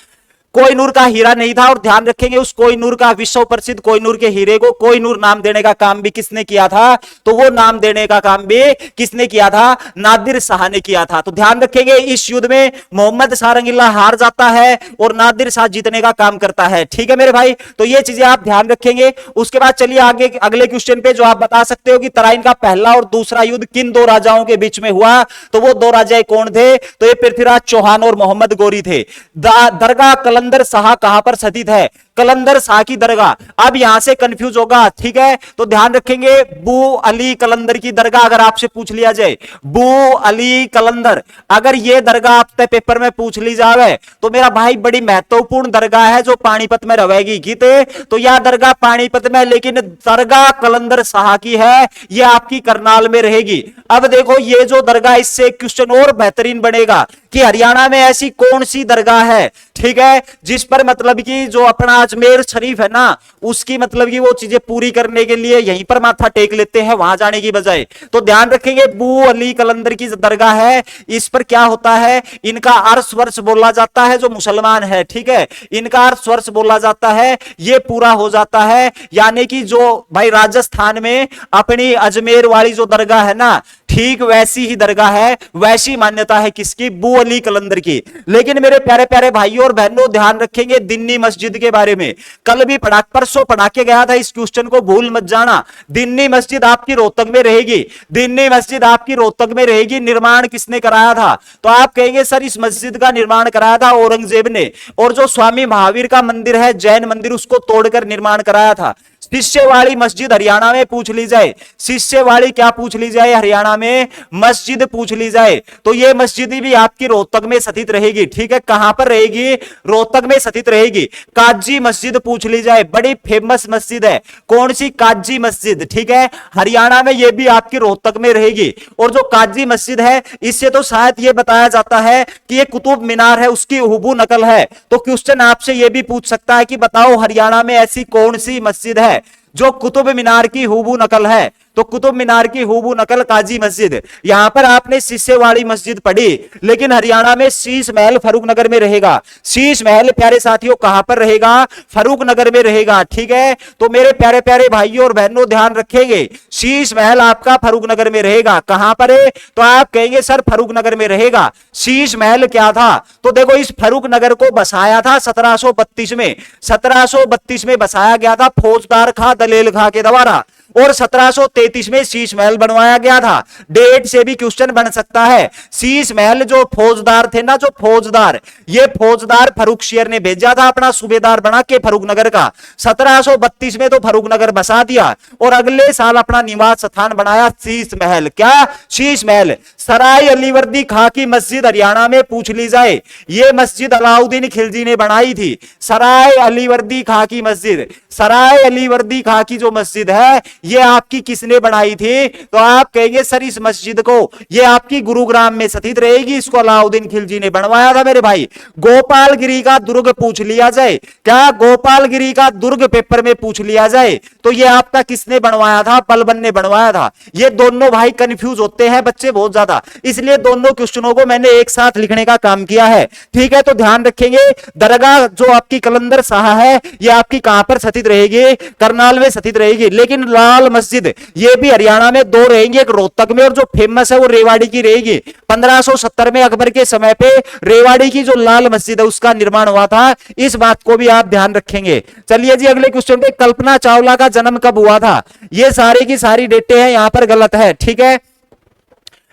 कोहिनूर का हीरा नहीं था। और ध्यान रखेंगे उस कोहिनूर का, विश्व प्रसिद्ध कोहिनूर के हीरे को कोहिनूर नाम देने का काम भी किसने किया था? तो वो नाम देने का काम भी किसने किया था? नादिर शाह ने किया था। तो ध्यान रखेंगे इस युद्ध में मोहम्मद शाह रंगीला हार जाता है और नादिर शाह जीतने का काम करता है। ठीक है मेरे भाई, तो ये चीजें आप ध्यान रखेंगे। उसके बाद चलिए आगे अगले क्वेश्चन पे, जो आप बता सकते हो कि तराइन का पहला और दूसरा युद्ध किन दो राजाओं के बीच में हुआ? तो वो दो राजा कौन थे? तो ये पृथ्वीराज चौहान और मोहम्मद गोरी थे। दरगाह कलंदर शाह कहां पर स्थित है? कलंदर शाह की दरगाह। अब यहां से कंफ्यूज होगा, ठीक है, तो ध्यान रखेंगे बू अली कलंदर की दरगाह अगर आपसे पूछ लिया जाए, बू अली कलंदर, अगर ये दरगाह आपके पेपर में पूछ ली जाए तो मेरा भाई बड़ी महत्वपूर्ण दरगाह है जो पानीपत में रहेगी। गीते तो यह दरगाह पानीपत में, लेकिन दरगाह कलंदर शाह की है, यह आपकी करनाल में रहेगी। अब देखो ये जो दरगाह, इससे क्वेश्चन और बेहतरीन बनेगा कि हरियाणा में ऐसी कौन सी दरगाह है, ठीक है, जिस पर मतलब कि जो अपना अजमेर शरीफ है ना, उसकी मतलब कि वो चीजें पूरी करने के लिए यहीं पर माथा टेक लेते हैं वहां जाने की बजाय। तो ध्यान रखेंगे बू अली कलंदर की दरगाह है। इस पर क्या होता है? इनका अर्श वर्ष बोला जाता है, जो मुसलमान है, ठीक है, इनका अर्श वर्ष बोला जाता है, ये पूरा हो जाता है। यानी कि जो भाई राजस्थान में अपनी अजमेर वाली जो दरगाह है ना, ठीक वैसी ही दरगाह है, वैसी मान्यता है किसकी? बू अली कलंदर की। लेकिन मेरे प्यारे प्यारे भाइयों और बहनों ध्यान रखेंगे दिन्नी मस्जिद के बारे में, कल भी परसों पढ़ा के गया था, इस क्वेश्चन को भूल मत जाना। दिन्नी मस्जिद आपकी रोहतक में रहेगी, दिन्नी मस्जिद आपकी रोहतक में रहेगी। निर्माण किसने कराया था? तो आप कहेंगे सर इस मस्जिद का निर्माण कराया था औरंगजेब ने, और जो स्वामी महावीर का मंदिर है, जैन मंदिर, उसको तोड़कर निर्माण कराया था। शिष्यवाड़ी मस्जिद हरियाणा में पूछ ली जाए, शिष्यवाड़ी क्या पूछ ली जाए? हरियाणा में मस्जिद पूछ ली जाए, तो ये मस्जिद भी आपकी रोहतक में स्थित रहेगी। ठीक है, कहां पर रहेगी? रोहतक में स्थित रहेगी। काजी मस्जिद पूछ ली जाए, बड़ी फेमस मस्जिद है, कौन सी? काजी मस्जिद, ठीक है, हरियाणा में ये भी आपकी रोहतक में रहेगी। और जो काजी मस्जिद है, इससे तो शायद ये बताया जाता है कि ये कुतुब मीनार है, उसकी हुबू नकल है। तो क्वेश्चन आपसे ये भी पूछ सकता है कि बताओ हरियाणा में ऐसी कौन सी मस्जिद है जो कुतुब मीनार की हुबू नकल है? तो कुतुब मीनार की हुबू नकल काजी मस्जिद। यहां पर आपने शिष्यवाड़ी मस्जिद पढ़ी, लेकिन हरियाणा में शीश महल फरूख नगर में रहेगा। शीश महल प्यारे साथियों कहां पर रहेगा? फरूख नगर में रहेगा। ठीक है, तो मेरे प्यारे प्यारे भाइयों और बहनों ध्यान रखेंगे, शीश महल आपका फरूख नगर में रहेगा। कहां पर है? तो आप कहेंगे सर फरूख नगर में रहेगा। शीश महल क्या था? तो देखो इस फरूख नगर को बसाया था 1732 में, 1732 में बसाया गया था फौजदार खां दलेल खां के द्वारा, और 1733 में शीश महल बनवाया गया था। डेट से भी क्वेश्चन बन सकता है। शीश महल जो फौजदार थे ना, जो फौजदार, ये फौजदार फरूख शेर ने भेजा था अपना सूबेदार बना के फरूख नगर का। 1732 में तो फरूख नगर बसा दिया और अगले साल अपना निवास स्थान बनाया शीश महल। क्या? शीश महल। सराय अलीवर्दी खां की मस्जिद हरियाणा में पूछ ली जाए, ये मस्जिद अलाउद्दीन खिलजी ने बनाई थी। सराय अलीवर्दी खां की मस्जिद, सराय अलीवर्दी खां की जो मस्जिद है, ये आपकी किसने बनाई थी? तो आप कहेंगे सर इस मस्जिद को, ये आपकी गुरुग्राम में स्थित रहेगी, इसको अलाउद्दीन खिलजी ने बनवाया था मेरे भाई। गोपालगिरी का दुर्ग पूछ लिया जाए, क्या गोपालगिरी का दुर्ग पेपर में पूछ लिया जाए, तो ये आपका किसने बनवाया था? बलबन ने बनवाया था। ये दोनों भाई कंफ्यूज होते हैं बच्चे बहुत ज्यादा, इसलिए दोनों क्वेश्चनों को मैंने एक साथ लिखने का काम किया है। ठीक है, तो ध्यान रखेंगे दरगाह जो आपकी कलंदर शाह है, ये आपकी कहां पर स्थित रहेगी? करनाल में स्थित रहेगी। लेकिन लाल मस्जिद ये भी हरियाणा में दो रहेंगी, एक रोहतक में और जो फेमस है वो रेवाड़ी की रहेगी। 1570 में अकबर के समय पे रेवाड़ी की जो लाल मस्जिद है उसका निर्माण हुआ था। इस बात को भी आप ध्यान रखेंगे। चलिए जी अगले क्वेश्चन पे, कल्पना चावला का जन्म कब हुआ था? ये सारी की सारी डेटें हैं, यहां पर गलत है। ठीक है,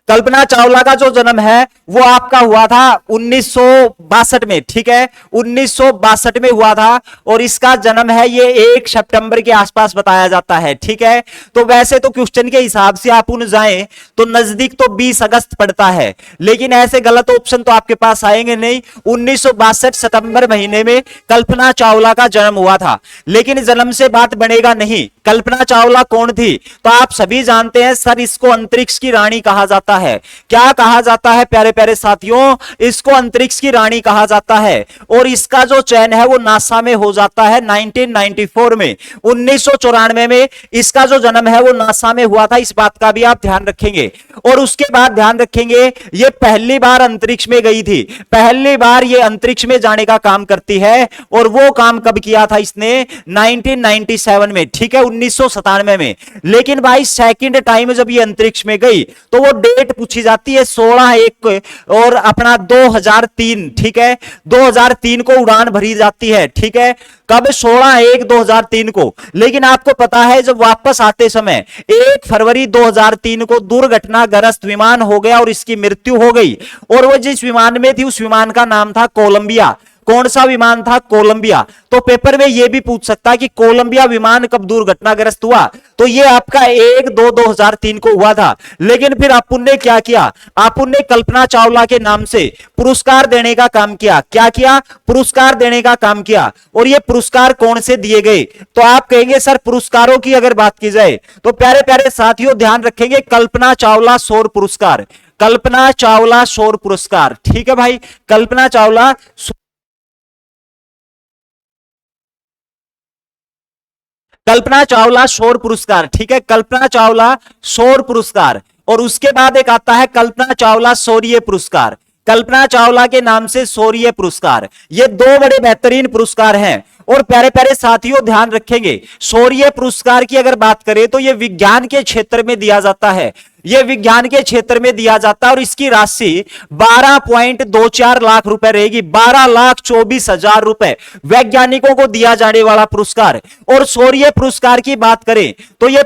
कल्पना चावला का जो जन्म है वो आपका हुआ था 1962 में। ठीक है, 1962 में हुआ था और इसका जन्म है ये 1 सितंबर के आसपास बताया जाता है। ठीक है, तो वैसे तो क्वेश्चन के हिसाब से आप उन जाएं तो नजदीक तो 20 अगस्त पड़ता है, लेकिन ऐसे गलत ऑप्शन तो आपके पास आएंगे नहीं। 1962 सितंबर महीने में कल्पना चावला का जन्म हुआ था, लेकिन जन्म से बात बनेगा नहीं। कल्पना चावला कौन थी? तो आप सभी जानते हैं सर, इसको अंतरिक्ष की रानी कहा जाता जाता है। क्या कहा जाता है प्यारे प्यारे साथियों? इसको अंतरिक्ष की रानी कहा जाता है। और इसका जो चयन है वो नासा में हो जाता है 1994 में, 1994 में इसका जो जन्म है वो नासा में हुआ था। इस बात का भी आप ध्यान रखेंगे। और उसके बाद ध्यान रखेंगे ये पहली बार अंतरिक्ष में गई थी, पहली बार ये अंतरिक्ष में जाने का काम करती है। और वो काम कब किया था इसने? 1997 में, ठीक है, 1997 में। लेकिन भाई सेकंड टाइम जब ये अंतरिक्ष में गई तो वो डेट पूछी जाती है 16/1 और अपना 2003, ठीक है, 2003 को उड़ान भरी जाती है, ठीक है, कब? 16/1/2003 को। लेकिन आपको पता है जब वापस आते समय 1 फरवरी 2003 को दुर्घटनाग्रस्त विमान हो गया और इसकी मृत्यु हो गई। और वो जिस विमान में थी उस विमान का नाम था कोलंबिया। कौन सा विमान था? कोलंबिया। तो पेपर में यह भी पूछ सकता है कि कोलंबिया विमान कब दुर्घटनाग्रस्त हुआ? तो ये आपका 1/2/2003 को हुआ था। लेकिन फिर अपुन ने क्या किया? अपुन ने कल्पना चावला के नाम से पुरस्कार देने का काम किया। क्या किया? पुरस्कार देने का काम किया। और ये पुरस्कार कौन से दिए गए? तो आप कहेंगे सर पुरस्कारों की अगर बात की जाए तो प्यारे प्यारे साथियों ध्यान रखेंगे, कल्पना चावला सौर पुरस्कार, कल्पना चावला सौर पुरस्कार, ठीक है भाई, कल्पना चावला सौर पुरस्कार, ठीक है, कल्पना चावला सौर पुरस्कार। और उसके बाद एक आता है कल्पना चावला सौर्य पुरस्कार, कल्पना चावला के नाम से सौर्य पुरस्कार। ये दो बड़े बेहतरीन पुरस्कार हैं। और प्यारे प्यारे साथियों ध्यान रखेंगे, सौर्य पुरस्कार की अगर बात करें तो ये विज्ञान के क्षेत्र में दिया जाता है, ये विज्ञान के क्षेत्र में दिया जाता है। और इसकी राशि 12.24 लाख रुपए रहेगी, 12,24,000 रुपए वैज्ञानिकों को दिया जाने वाला पुरस्कार। और सौर्य पुरस्कार की बात करें तो ये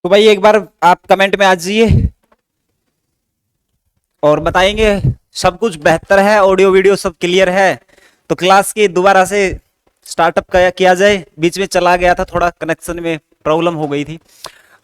तो भाई एक बार आप कमेंट में आ जाइए और बताएंगे सब कुछ बेहतर है, ऑडियो वीडियो सब क्लियर है तो क्लास की दोबारा से स्टार्टअप किया जाए। बीच में चला गया था, थोड़ा कनेक्शन में प्रॉब्लम हो गई थी।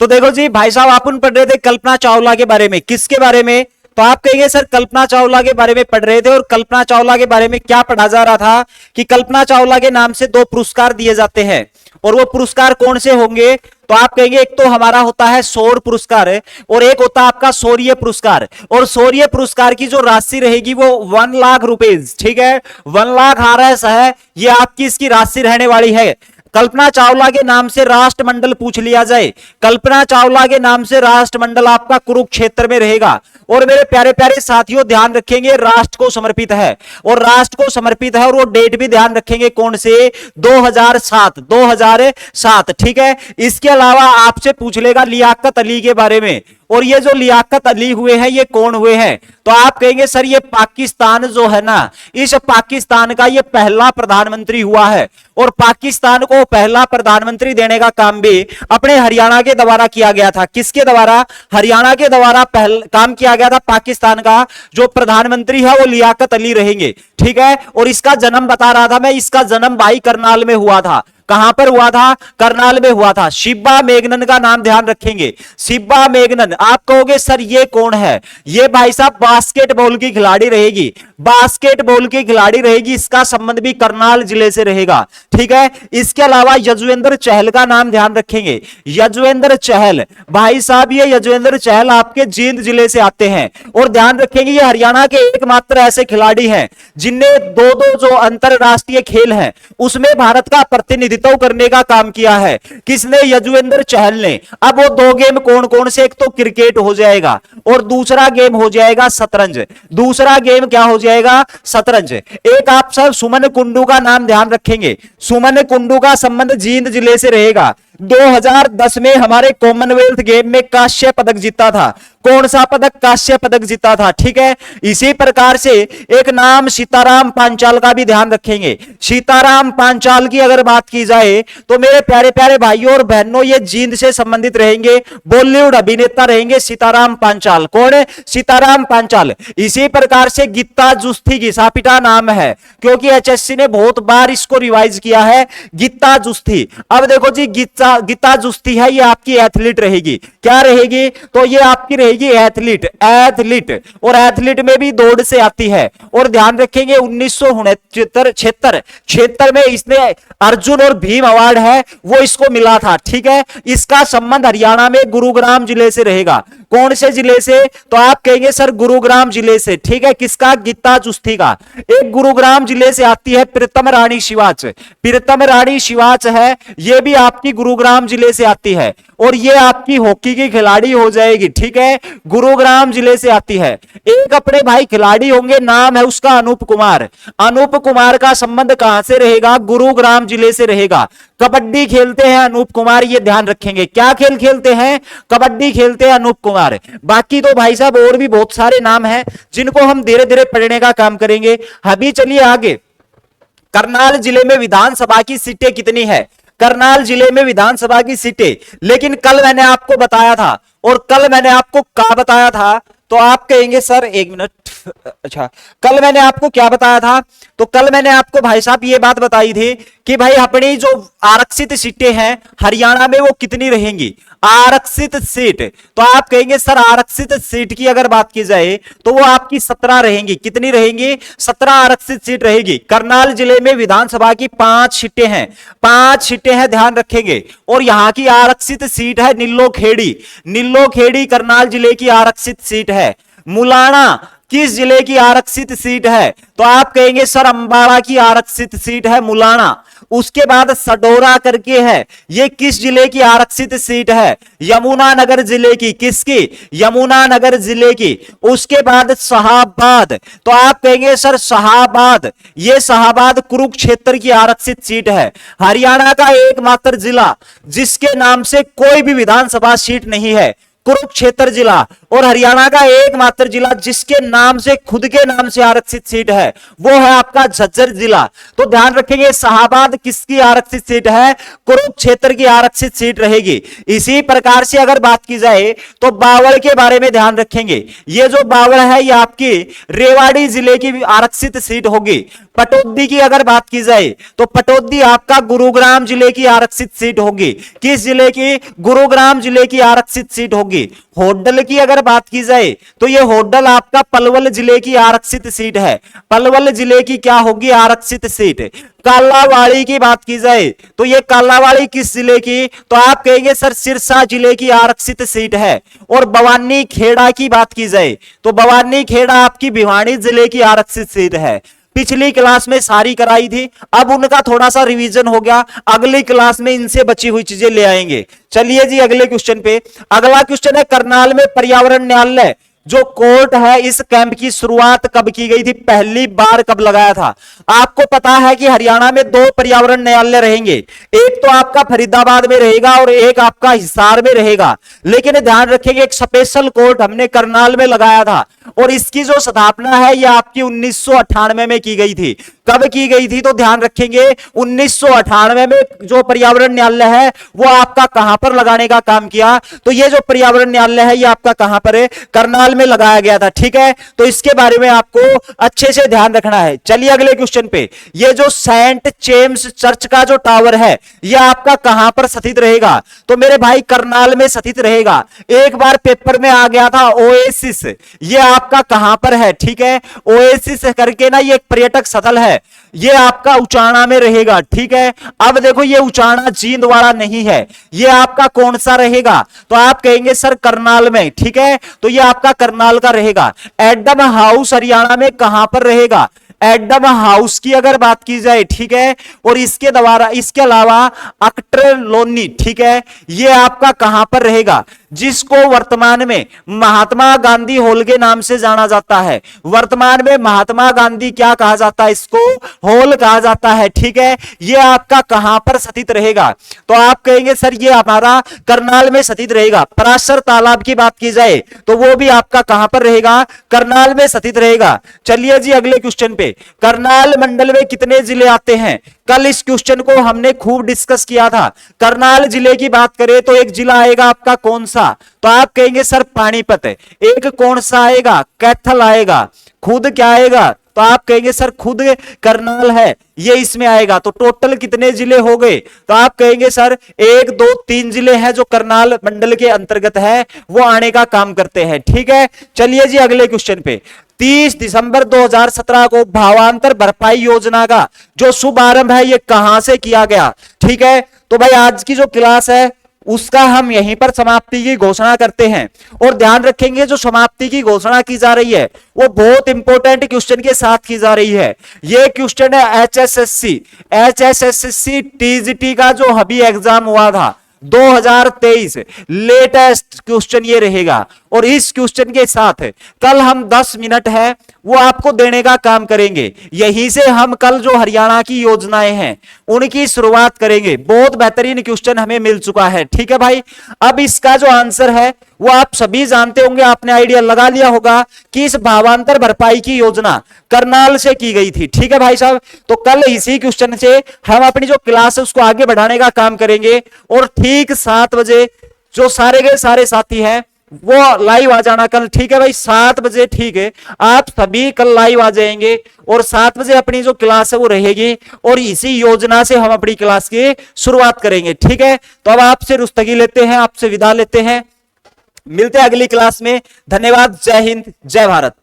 तो देखो जी भाई साहब, अपन पढ़ रहे थे कल्पना चावला के बारे में। किसके बारे में? तो आप कहेंगे सर कल्पना चावला के बारे में पढ़ रहे थे। और कल्पना चावला के बारे में क्या पढ़ा जा रहा था कि कल्पना चावला के नाम से 2 पुरस्कार दिए जाते हैं। और वो पुरस्कार कौन से होंगे? तो आप कहेंगे एक तो हमारा होता है सौर पुरस्कार और एक होता है आपका सौर्य पुरस्कार। और सौर्य पुरस्कार की जो राशि रहेगी वो 1 लाख रुपीज, ठीक है, 1 लाख RS है, ये आपकी इसकी राशि रहने वाली है। कल्पना चावला के नाम से राष्ट्रमंडल पूछ लिया जाए, कल्पना चावला के नाम से राष्ट्रमंडल आपका कुरुक्षेत्र में रहेगा। और मेरे प्यारे प्यारे साथियों ध्यान रखेंगे राष्ट्र को समर्पित है, और राष्ट्र को समर्पित है, और वो डेट भी ध्यान रखेंगे कौन से, 2007, ठीक है। इसके अलावा आपसे पूछ लेगा लियाकत अली के बारे में, और ये जो लियाकत अली हुए हैं ये कौन हुए हैं, तो आप कहेंगे सर ये पाकिस्तान जो है ना, इस पाकिस्तान का ये पहला प्रधानमंत्री हुआ है, और पाकिस्तान को पहला प्रधानमंत्री देने का काम भी अपने हरियाणा के द्वारा किया गया था। किसके द्वारा, हरियाणा के द्वारा काम किया गया था। पाकिस्तान का जो प्रधानमंत्री है वो लियाकत अली रहेंगे, ठीक है। और इसका जन्म बता रहा था मैं, इसका जन्म भाई करनाल में हुआ था। कहां पर हुआ था, करनाल में हुआ था। शिब्बा मेघनन का नाम ध्यान रखेंगे, शिब्बा मेघनन। आप कहोगे सर ये कौन है, ये भाई साहब बास्केटबॉल की खिलाड़ी रहेगी, बास्केटबॉल की खिलाड़ी रहेगी, इसका संबंध भी करनाल जिले से रहेगा, ठीक है। इसके अलावा यजुवेंद्र चहल का नाम ध्यान रखेंगे, यजुवेंद्र चहल भाई साहब, ये यजुवेंद्र चहल आपके जींद जिले से आते हैं, और ध्यान रखेंगे ये हरियाणा के एकमात्र ऐसे खिलाड़ी हैं जिनने दो दो जो अंतरराष्ट्रीय खेल हैं उसमें भारत का प्रतिनिधित्व करने का काम किया है। किसने, यजुवेंद्र चहल ने। अब वो दो गेम कौन कौन से, एक तो क्रिकेट हो जाएगा और दूसरा गेम हो जाएगा शतरंज। दूसरा गेम क्या हो जाएगा, शतरंज। एक आप सब सुमन कुंडू का नाम ध्यान रखेंगे, सुमन कुंडू का संबंध जींद जिले से रहेगा। 2010 में हमारे कॉमनवेल्थ गेम में कांस्य पदक जीता था। कौन सा पदक, कांस्य पदक जीता था, ठीक है। इसी प्रकार से एक नाम सीताराम पांचाल का भी ध्यान रखेंगे। सीताराम पांचाल की अगर बात की जाए तो मेरे प्यारे प्यारे भाइयों और बहनों ये जींद से संबंधित रहेंगे, बॉलीवुड अभिनेता रहेंगे सीताराम पांचाल। कौन है, सीताराम पांचाल। इसी प्रकार से गीता जुस्ती घिसापिटा नाम है, क्योंकि एचएससी ने बहुत बार इसको रिवाइज किया है, गीता जुस्ती। अब देखो जी गीता जुस्ती है, ये आपकी एथलीट रहेगी। क्या रहेगी, तो ये आपकी रहेगी एथलीट, एथलीट। और एथलीट में भी दौड़ से आती है। और ध्यान रखेंगे 1976 में इसने अर्जुन और भीम अवार्ड है वो इसको मिला था, ठीक है। इसका संबंध हरियाणा में गुरुग्राम जिले से रहेगा। कौन से जिले से, तो आप कहेंगे सर गुरुग्राम जिले से, ठीक है। किसका, गीता जुस्ती का। एक गुरुग्राम जिले से आती है प्रीतम रानी शिवाच, प्रीतम रानी शिवाच है, ये भी आपकी गुरुग्राम जिले से आती है, और ये आपकी हॉकी की खिलाड़ी हो जाएगी, ठीक है। गुरुग्राम जिले से आती है। एक अपने भाई खिलाड़ी होंगे, नाम है उसका अनूप कुमार। अनूप कुमार का संबंध कहां से रहेगा, गुरुग्राम जिले से रहेगा। कबड्डी खेलते हैं अनूप कुमार, ये ध्यान रखेंगे। क्या खेल खेलते हैं, कबड्डी खेलते हैं अनूप कुमार। बाकी तो भाई साहब और भी बहुत सारे नाम हैं जिनको हम धीरे धीरे पढ़ने का काम करेंगे। अभी चलिए आगे। करनाल जिले में विधानसभा की सीटें कितनी है, करनाल जिले में विधानसभा की सीटें, लेकिन कल मैंने आपको बताया था, और कल मैंने आपको क्या बताया था, तो आप कहेंगे सर एक मिनट, अच्छा कल मैंने आपको क्या बताया था, तो कल मैंने आपको भाई साहब ये बात बताई थी कि भाई अपनी जो आरक्षित सीटें हैं हरियाणा में वो कितनी रहेंगी, आरक्षित सीट। तो आप कहेंगे सर आरक्षित सीट की अगर बात की जाए तो वो आपकी 17 रहेंगी। कितनी रहेंगी, 17 आरक्षित सीट रहेगी। करनाल जिले में विधानसभा की 5 सीटें हैं, 5 सीटें हैं, ध्यान रखेंगे। और यहां की आरक्षित सीट है निल्लो खेड़ी, निल्लो खेड़ी करनाल जिले की आरक्षित सीट है। मुलाना किस जिले की आरक्षित सीट है, तो आप कहेंगे सर अंबाला की आरक्षित सीट है मुलाना। उसके बाद सडोरा करके है, ये किस जिले की आरक्षित सीट है, यमुनानगर जिले की। किसकी, यमुनानगर जिले की। उसके बाद शाहाबाद, तो आप कहेंगे सर शाहाबाद, ये शाहाबाद कुरुक्षेत्र की आरक्षित सीट है। हरियाणा का एकमात्र जिला जिसके नाम से कोई भी विधानसभा सीट नहीं है, कुरुक्षेत्र जिला। और हरियाणा का एकमात्र जिला जिसके नाम से, खुद के नाम से आरक्षित सीट है, वो है आपका झज्जर जिला। तो ध्यान रखेंगे शाहाबाद किसकी आरक्षित सीट है, कुरुक्षेत्र की आरक्षित सीट रहेगी। इसी प्रकार से अगर बात की जाए तो बावल के बारे में ध्यान रखेंगे। ये जो बावल है ये आपकी रेवाड़ी जिले की आरक्षित सीट होगी। पटौदी की अगर बात की जाए तो पटौदी आपका गुरुग्राम जिले की आरक्षित सीट होगी। किस जिले की, गुरुग्राम जिले की आरक्षित सीट होगी। होडल की अगर बात की जाए तो ये होडल आपका पलवल जिले की आरक्षित सीट है। पलवल जिले की क्या होगी, आरक्षित सीट। कालावाड़ी की बात की जाए तो ये कालावाड़ी किस जिले की, तो आप कहेंगे सर सिरसा जिले की आरक्षित सीट है। और भवानी खेड़ा की बात की जाए तो भवानी खेड़ा आपकी भिवानी जिले की आरक्षित सीट है। पिछली क्लास में सारी कराई थी, अब उनका थोड़ा सा रिवीजन हो गया, अगली क्लास में इनसे बची हुई चीजें ले आएंगे। चलिए जी अगले क्वेश्चन पे। अगला क्वेश्चन है करनाल में पर्यावरण न्यायालय जो कोर्ट है, इस कैंप की शुरुआत कब की गई थी, पहली बार कब लगाया था? आपको पता है कि हरियाणा में 2 पर्यावरण न्यायालय रहेंगे, एक तो आपका फरीदाबाद में रहेगा और एक आपका हिसार में रहेगा। लेकिन ध्यान रखेंगे, एक स्पेशल कोर्ट हमने करनाल में लगाया था और इसकी जो स्थापना है यह आपकी 1998 में की गई थी। कब की गई थी? तो ध्यान रखेंगे 1998 में जो पर्यावरण न्यायालय है वो आपका कहां पर लगाने का काम किया? तो ये जो पर्यावरण न्यायालय है ये आपका कहां पर है? करनाल में लगाया गया था। ठीक है, तो इसके बारे में आपको अच्छे से ध्यान रखना है। चलिए अगले क्वेश्चन पे, ये जो सेंट जेम्स चर्च का जो टावर है ये आपका कहां पर स्थित रहेगा? तो मेरे भाई करनाल में स्थित रहेगा। एक बार पेपर में आ गया था ओएसिस, ये आपका कहां पर है? ठीक है, ओएसिस करके ना ये एक पर्यटक स्थल है, ये आपका उचाना में रहेगा। ठीक है, अब देखो ये उचाना जींदवाड़ा नहीं है, ये आपका कौन सा रहेगा? तो आप कहेंगे सर करनाल में। ठीक है, तो ये आपका करनाल का रहेगा। एडम हाउस हरियाणा में कहां पर रहेगा? एडम हाउस की अगर बात की जाए, ठीक है, और इसके द्वारा इसके अलावा अक्ट्रेलोनी, ठीक है, ये आपका कहां पर रहेगा? जिसको वर्तमान में महात्मा गांधी हॉल के नाम से जाना जाता है। वर्तमान में महात्मा गांधी क्या कहा जाता है? इसको हॉल कहा जाता है। ठीक है, ये आपका कहां पर स्थित रहेगा? तो आप कहेंगे सर ये हमारा करनाल में स्थित रहेगा। पराशर तालाब की बात की जाए तो वो भी आपका कहां पर रहेगा? करनाल में स्थित रहेगा। चलिए जी अगले क्वेश्चन पे, करनाल मंडल में कितने जिले आते हैं? कल इस क्वेश्चन को हमने खूब डिस्कस किया था। करनाल जिले की बात करें तो एक जिला आएगा आपका कौन सा? तो आप कहेंगे सर पानीपत। एक कौन सा आएगा? कैथल आएगा। खुद क्या आएगा? तो आप कहेंगे सर खुद करनाल है, ये इसमें आएगा। तो टोटल कितने जिले हो गए? तो आप कहेंगे सर 1 2 3 जिले हैं जो करनाल मंडल के अंतर्गत है, वो आने का काम करते हैं। ठीक है, चलिए जी अगले क्वेश्चन पे, 30 दिसंबर 2017 को भावांतर भरपाई योजना का जो शुभारंभ है ये कहां से किया गया? ठीक है, तो भाई आज की जो क्लास है उसका हम यहीं पर समाप्ति की घोषणा करते हैं। और ध्यान रखेंगे जो समाप्ति की घोषणा की जा रही है वो बहुत इंपॉर्टेंट क्वेश्चन के साथ की जा रही है। ये क्वेश्चन है एचएसएससी टीजीटी का जो अभी एग्जाम हुआ था 2023, लेटेस्ट क्वेश्चन ये रहेगा। और इस क्वेश्चन के साथ कल हम 10 मिनट है वो आपको देने का काम करेंगे। यहीं से हम कल जो हरियाणा की योजनाएं हैं उनकी शुरुआत करेंगे। बहुत बेहतरीन क्वेश्चन हमें मिल चुका है। ठीक है भाई, अब इसका जो आंसर है वो आप सभी जानते होंगे, आपने आइडिया लगा लिया होगा कि इस भावांतर भरपाई की योजना करनाल से की गई थी। ठीक है भाई साहब, तो कल इसी क्वेश्चन से हम अपनी जो क्लास है उसको आगे बढ़ाने का काम करेंगे। और ठीक 7 बजे जो सारे के सारे साथी हैं वो लाइव आ जाना कल। ठीक है भाई, 7 बजे, ठीक है, आप सभी कल लाइव आ जाएंगे और 7 बजे अपनी जो क्लास है वो रहेगी और इसी योजना से हम अपनी क्लास की शुरुआत करेंगे। ठीक है, तो अब आपसे रुस्तगी लेते हैं, आपसे विदा लेते हैं, मिलते हैं अगली क्लास में। धन्यवाद, जय हिंद, जय भारत।